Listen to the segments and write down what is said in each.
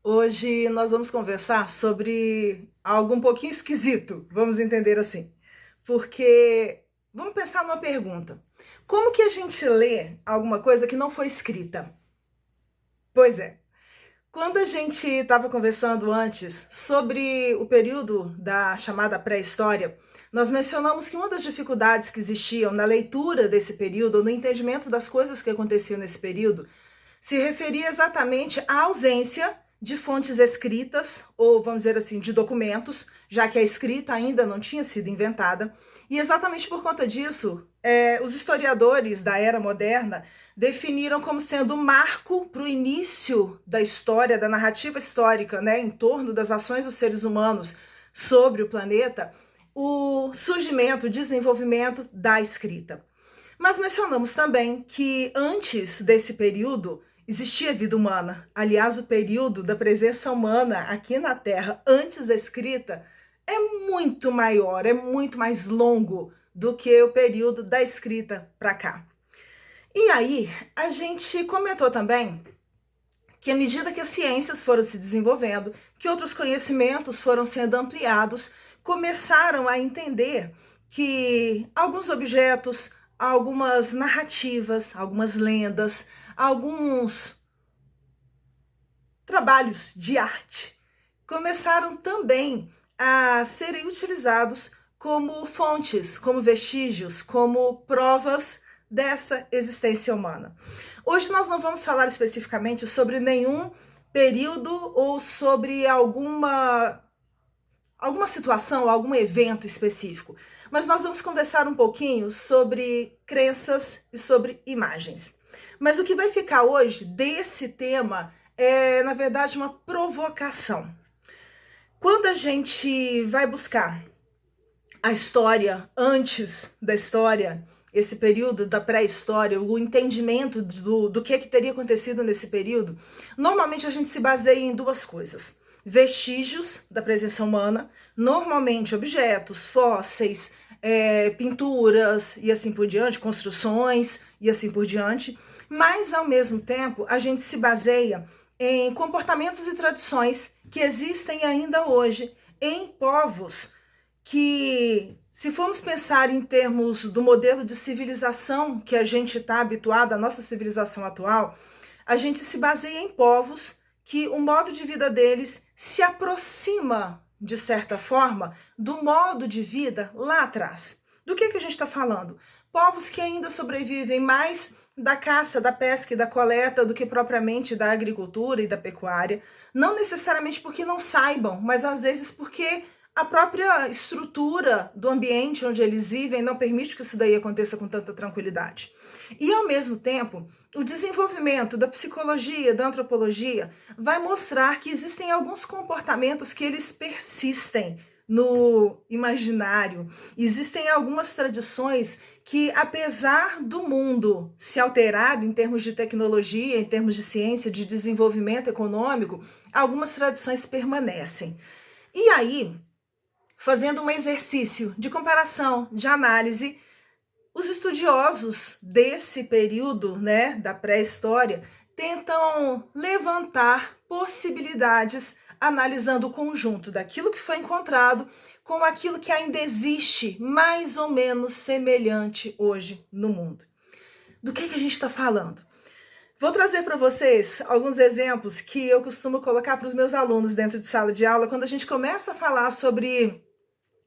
Hoje nós vamos conversar sobre algo um pouquinho esquisito, vamos entender assim. Porque vamos pensar numa pergunta: como que a gente lê alguma coisa que não foi escrita? Pois é, quando a gente estava conversando antes sobre o período da chamada pré-história, nós mencionamos que uma das dificuldades que existiam na leitura desse período, ou no entendimento das coisas que aconteciam nesse período, se referia exatamente à ausência de fontes escritas, ou vamos dizer assim, de documentos, já que a escrita ainda não tinha sido inventada. E exatamente por conta disso, os historiadores da era moderna definiram como sendo um marco para o início da história, da narrativa histórica, né, em torno das ações dos seres humanos sobre o planeta, o surgimento, o desenvolvimento da escrita. Mas mencionamos também que antes desse período existia vida humana. Aliás, o período da presença humana aqui na Terra, antes da escrita, é muito maior, é muito mais longo do que o período da escrita para cá. E aí, a gente comentou também que à medida que as ciências foram se desenvolvendo, que outros conhecimentos foram sendo ampliados, começaram a entender que alguns objetos, algumas narrativas, algumas lendas, alguns trabalhos de arte começaram também a serem utilizados como fontes, como vestígios, como provas dessa existência humana. Hoje nós não vamos falar especificamente sobre nenhum período ou sobre alguma situação, algum evento específico, mas nós vamos conversar um pouquinho sobre crenças e sobre imagens. Mas o que vai ficar hoje desse tema é, na verdade, uma provocação. Quando a gente vai buscar a história antes da história, esse período da pré-história, o entendimento do que teria acontecido nesse período, normalmente a gente se baseia em duas coisas: vestígios da presença humana, normalmente objetos, fósseis, pinturas e assim por diante, construções e assim por diante, mas ao mesmo tempo a gente se baseia em comportamentos e tradições que existem ainda hoje em povos que, se formos pensar em termos do modelo de civilização que a gente está habituado, a nossa civilização atual, a gente se baseia em povos que o modo de vida deles se aproxima, de certa forma, do modo de vida lá atrás. Do que a gente está falando? Povos que ainda sobrevivem mais da caça, da pesca e da coleta do que propriamente da agricultura e da pecuária. Não necessariamente porque não saibam, mas às vezes porque a própria estrutura do ambiente onde eles vivem não permite que isso daí aconteça com tanta tranquilidade. E, ao mesmo tempo, o desenvolvimento da psicologia, da antropologia, vai mostrar que existem alguns comportamentos que eles persistem no imaginário. Existem algumas tradições que, apesar do mundo se alterar em termos de tecnologia, em termos de ciência, de desenvolvimento econômico, algumas tradições permanecem. E aí, fazendo um exercício de comparação, de análise, os estudiosos desse período, né, da pré-história, tentam levantar possibilidades analisando o conjunto daquilo que foi encontrado com aquilo que ainda existe mais ou menos semelhante hoje no mundo. Do que a gente está falando? Vou trazer para vocês alguns exemplos que eu costumo colocar para os meus alunos dentro de sala de aula quando a gente começa a falar sobre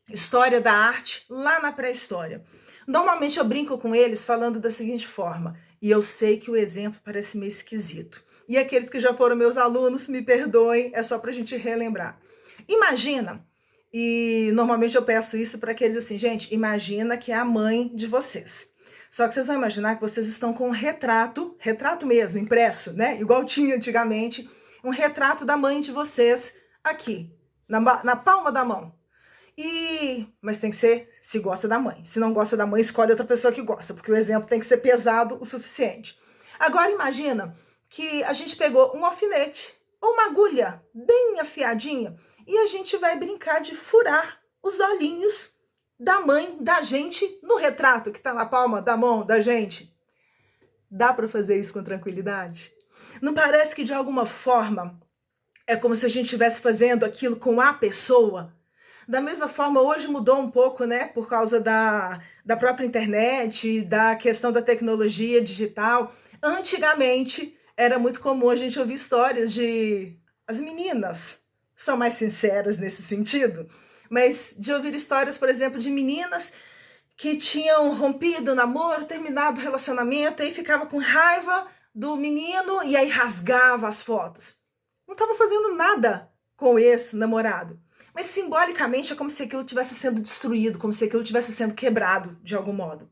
história da arte lá na pré-história. Normalmente eu brinco com eles falando da seguinte forma, e eu sei que o exemplo parece meio esquisito. E aqueles que já foram meus alunos, me perdoem, é só para a gente relembrar. Imagina, e normalmente eu peço isso para aqueles assim, gente, imagina que é a mãe de vocês. Só que vocês vão imaginar que vocês estão com um retrato mesmo, impresso, né? Igual tinha antigamente, um retrato da mãe de vocês aqui, na palma da mão. Mas tem que ser se gosta da mãe. Se não gosta da mãe, escolhe outra pessoa que gosta, porque o exemplo tem que ser pesado o suficiente. Agora imagina que a gente pegou um alfinete ou uma agulha bem afiadinha e a gente vai brincar de furar os olhinhos da mãe da gente no retrato que está na palma da mão da gente. Dá para fazer isso com tranquilidade? Não parece que de alguma forma É como se a gente estivesse fazendo aquilo com a pessoa. Da mesma forma, hoje mudou um pouco, né? Por causa da própria internet, da questão da tecnologia digital. Antigamente, era muito comum a gente ouvir histórias de... As meninas são mais sinceras nesse sentido, mas de ouvir histórias, por exemplo, de meninas que tinham rompido o namoro, terminado o relacionamento, e ficava com raiva do menino e aí rasgava as fotos. Não estava fazendo nada com esse namorado. Mas simbolicamente é como se aquilo tivesse sendo destruído, como se aquilo tivesse sendo quebrado de algum modo.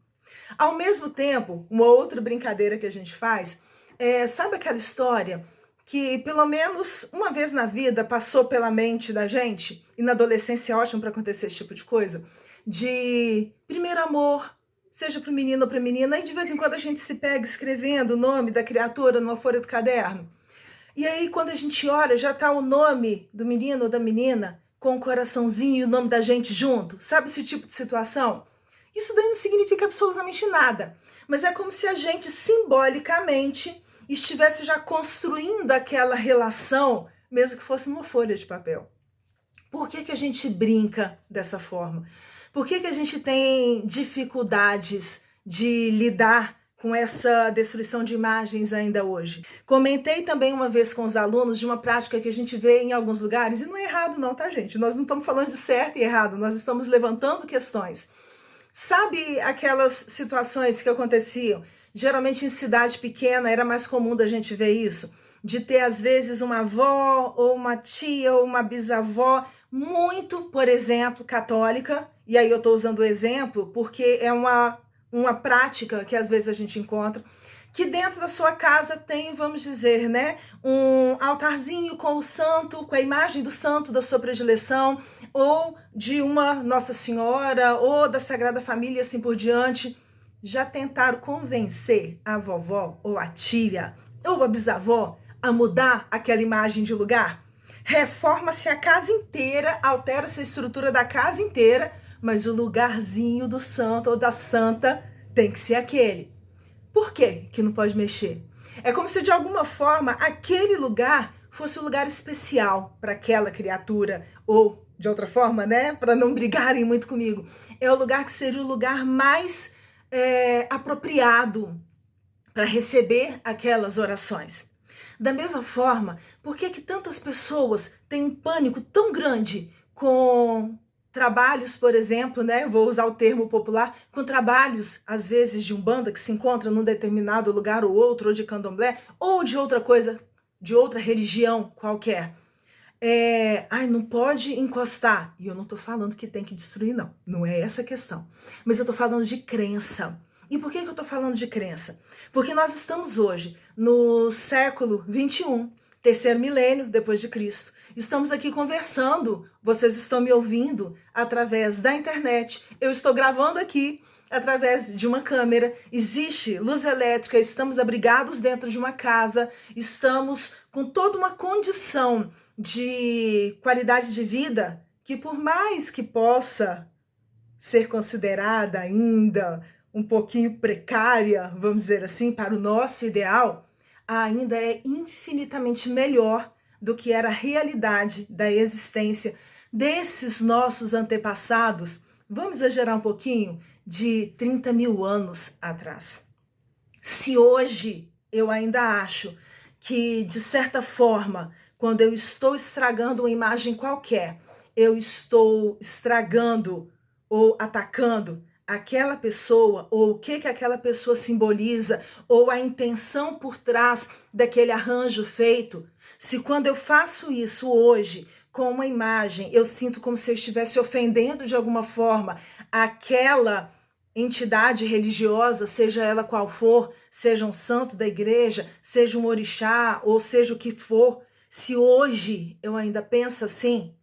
Ao mesmo tempo, uma outra brincadeira que a gente faz sabe aquela história que pelo menos uma vez na vida passou pela mente da gente, e na adolescência é ótimo para acontecer esse tipo de coisa, de primeiro amor, seja para o menino ou para a menina, e de vez em quando a gente se pega escrevendo o nome da criatura numa folha do caderno. E aí, quando a gente olha, já tá o nome do menino ou da menina com o coraçãozinho e o nome da gente junto. Sabe esse tipo de situação? Isso daí não significa absolutamente nada. Mas é como se a gente, simbolicamente, estivesse já construindo aquela relação, mesmo que fosse numa folha de papel. Por que a gente brinca dessa forma? Por que a gente tem dificuldades de lidar com essa destruição de imagens ainda hoje? Comentei também uma vez com os alunos de uma prática que a gente vê em alguns lugares, e não é errado não, tá, gente? Nós não estamos falando de certo e errado, nós estamos levantando questões. Sabe aquelas situações que aconteciam? Geralmente em cidade pequena era mais comum da gente ver isso, de ter às vezes uma avó ou uma tia ou uma bisavó muito, por exemplo, católica, e aí eu estou usando o exemplo porque é uma prática que às vezes a gente encontra, que dentro da sua casa tem, vamos dizer, né, um altarzinho com o santo, com a imagem do santo da sua predileção, ou de uma Nossa Senhora, ou da Sagrada Família, e assim por diante. Já tentaram convencer a vovó, ou a tia, ou a bisavó a mudar aquela imagem de lugar? Reforma-se a casa inteira, altera-se a estrutura da casa inteira, mas o lugarzinho do santo ou da santa tem que ser aquele. Por que que não pode mexer? É como se de alguma forma aquele lugar fosse um lugar especial para aquela criatura, ou de outra forma, né, para não brigarem muito comigo, é o lugar que seria o lugar mais apropriado para receber aquelas orações. Da mesma forma, por que que tantas pessoas têm um pânico tão grande com trabalhos, por exemplo, né? Vou usar o termo popular, com trabalhos, às vezes, de umbanda que se encontra num determinado lugar ou outro, ou de candomblé, ou de outra coisa, de outra religião qualquer. Ai, não pode encostar. E eu não tô falando que tem que destruir, não. Não é essa a questão. Mas eu tô falando de crença. E por que eu tô falando de crença? Porque nós estamos hoje no século 21, terceiro milênio depois de Cristo. Estamos aqui conversando, vocês estão me ouvindo através da internet. Eu estou gravando aqui através de uma câmera. Existe luz elétrica, estamos abrigados dentro de uma casa, estamos com toda uma condição de qualidade de vida que, por mais que possa ser considerada ainda um pouquinho precária, vamos dizer assim, para o nosso ideal, ainda é infinitamente melhor do que era a realidade da existência desses nossos antepassados, vamos exagerar um pouquinho, de 30 mil anos atrás. Se hoje eu ainda acho que, de certa forma, quando eu estou estragando uma imagem qualquer, eu estou estragando ou atacando aquela pessoa, ou o que aquela pessoa simboliza, ou a intenção por trás daquele arranjo feito, se quando eu faço isso hoje com uma imagem, eu sinto como se eu estivesse ofendendo de alguma forma aquela entidade religiosa, seja ela qual for, seja um santo da igreja, seja um orixá, ou seja o que for, se hoje eu ainda penso assim,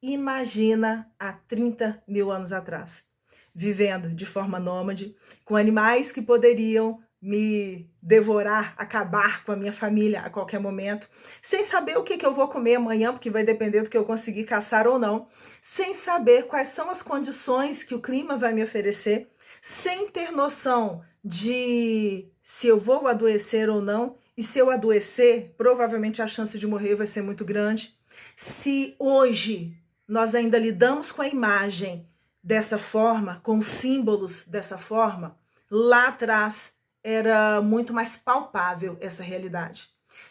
imagina há 30 mil anos atrás, vivendo de forma nômade, com animais que poderiam me devorar, acabar com a minha família a qualquer momento, sem saber o que eu vou comer amanhã, porque vai depender do que eu conseguir caçar ou não, sem saber quais são as condições que o clima vai me oferecer, sem ter noção de se eu vou adoecer ou não e se eu adoecer, provavelmente a chance de morrer vai ser muito grande. Se hoje nós ainda lidamos com a imagem dessa forma, com símbolos dessa forma, lá atrás era muito mais palpável essa realidade.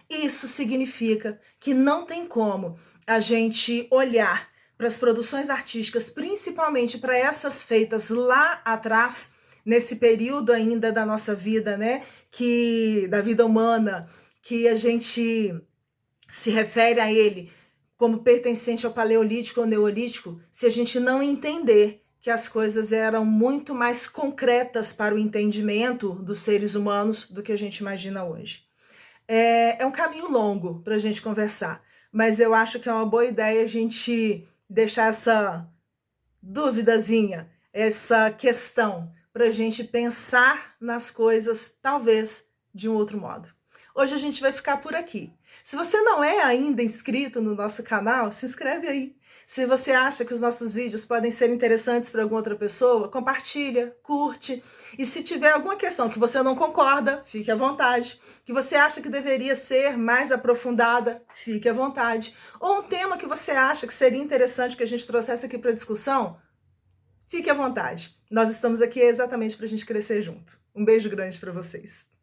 Isso significa que não tem como a gente olhar para as produções artísticas, principalmente para essas feitas lá atrás, nesse período ainda da nossa vida, né, da vida humana, que a gente se refere a ele como pertencente ao paleolítico ou neolítico, se a gente não entender que as coisas eram muito mais concretas para o entendimento dos seres humanos do que a gente imagina hoje. É um caminho longo para a gente conversar, mas eu acho que é uma boa ideia a gente deixar essa duvidazinha, essa questão, para a gente pensar nas coisas, talvez, de um outro modo. Hoje a gente vai ficar por aqui. Se você não é ainda inscrito no nosso canal, se inscreve aí. Se você acha que os nossos vídeos podem ser interessantes para alguma outra pessoa, compartilha, curte. E se tiver alguma questão que você não concorda, fique à vontade. Que você acha que deveria ser mais aprofundada, fique à vontade. Ou um tema que você acha que seria interessante que a gente trouxesse aqui para discussão, fique à vontade. Nós estamos aqui exatamente para a gente crescer junto. Um beijo grande para vocês.